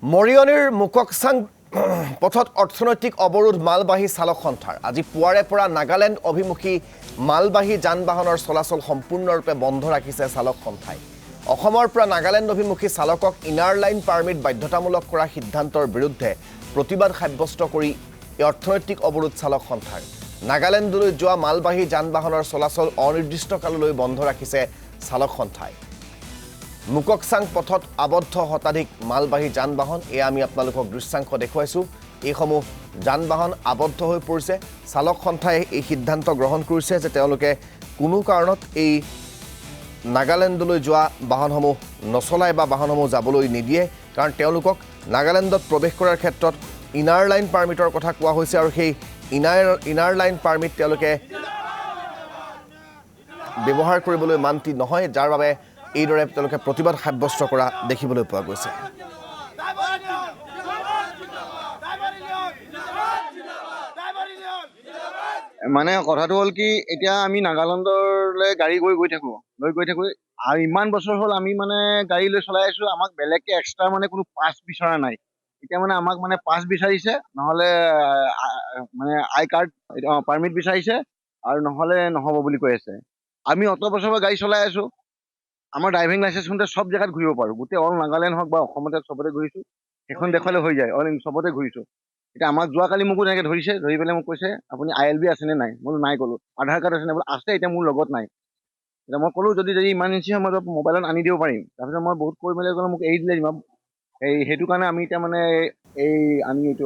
মৰিয়নিৰ মুককচাং পথত অৰ্থনৈতিক অৱৰোধ মালবাহী চালক সন্থাৰ আজি পুৱাৰে পৰা নাগালেণ্ড অভিমুখী মালবাহী যান বাহনৰ চলাচল সম্পূৰ্ণৰূপে বন্ধ ৰাখিছে চালক সন্থাই অসমৰ পৰা নাগালেণ্ড অভিমুখী চালকক ইনাৰ লাইন পাৰ্মিট বাধ্যতামূলক কৰা সিদ্ধান্তৰ বিৰুদ্ধে প্ৰতিবাদ সাব্যস্ত কৰি এই অৰ্থনৈতিক অৱৰোধ চালক সন্থাৰ নাগালেণ্ডলৈ যোৱা মালবাহী যান বাহনৰ চলাচল অনিৰ্দিষ্ট কাললৈ বন্ধ ৰাখিছে চালক সন্থাই মুককচাং পথত আবদ্ধ শতাধিক মালবাহী যান বাহন এয়া আমি আপোনালোকক দৃশ্যাংশ দেখুৱাইছোঁ এইসমূহ যান বাহন আবদ্ধ হৈ পৰিছে চালক সন্থাই এই সিদ্ধান্ত গ্ৰহণ কৰিছে যে তেওঁলোকে কোনো কাৰণত এই নাগালেণ্ডলৈ যোৱা বাহনসমূহ নচলায় বা বাহনসমূহ যাবলৈ নিদিয়ে কাৰণ তেওঁলোকক নাগালেণ্ডত প্ৰৱেশ কৰাৰ ক্ষেত্ৰত ইনাৰ লাইন পাৰ্মিটৰ কথা কোৱা হৈছে আৰু সেই ইনাৰ লাইন পাৰ্মিট তেওঁলোকে ব্যৱহাৰ কৰিবলৈ মান্তি নহয় যাৰ বাবে এইদৰে তেওঁলোকে প্ৰতিবাদ সাব্যস্ত কৰা দেখিবলৈ পোৱা গৈছে মানে কথাটো হ'ল কি এতিয়া আমি নাগালেণ্ডলৈ গাড়ী গৈ থাকোঁ আৰু ইমান বছৰ হ'ল আমি মানে গাড়ী লৈ চলাই আছোঁ আমাক বেলেগকৈ এক্সট্ৰা মানে কোনো পাছ বিচৰা নাই এতিয়া মানে আমাক মানে পাছ বিচাৰিছে নহ'লে মানে আই কাৰ্ড পাৰ্মিট বিচাৰিছে আৰু নহ'লে নহ'ব বুলি কৈ আছে আমি অত বছৰৰ পৰা গাড়ী চলাই আছোঁ আমাৰ ড্ৰাইভিং লাইচেঞ্চ মতে চব জেগাত ঘূৰিব পাৰোঁ গোটেই অল নাগালেণ্ড হওক বা অসমতে চবতে ঘূৰিছোঁ সেইখন দেশলৈ হৈ যায় অল চবতে ঘূৰিছোঁ এতিয়া আমাক যোৱাকালি মোকো তেনেকৈ ধৰি পেলাই মোক কৈছে আপুনি ILB আছেনে নাই মই নাই ক'লোঁ আধাৰ কাৰ্ড আছেনে বোলো আছে এতিয়া মোৰ লগত নাই এতিয়া মই ক'লোঁ যদি ইমাৰ্জেঞ্চি হয় মই মোবাইলত আনি দিব পাৰিম তাৰপিছত মই বহুত কৈ মেলি ক'লোঁ মোক এৰি দিলে সেইটো কাৰণে আমি এতিয়া মানে আমি এইটো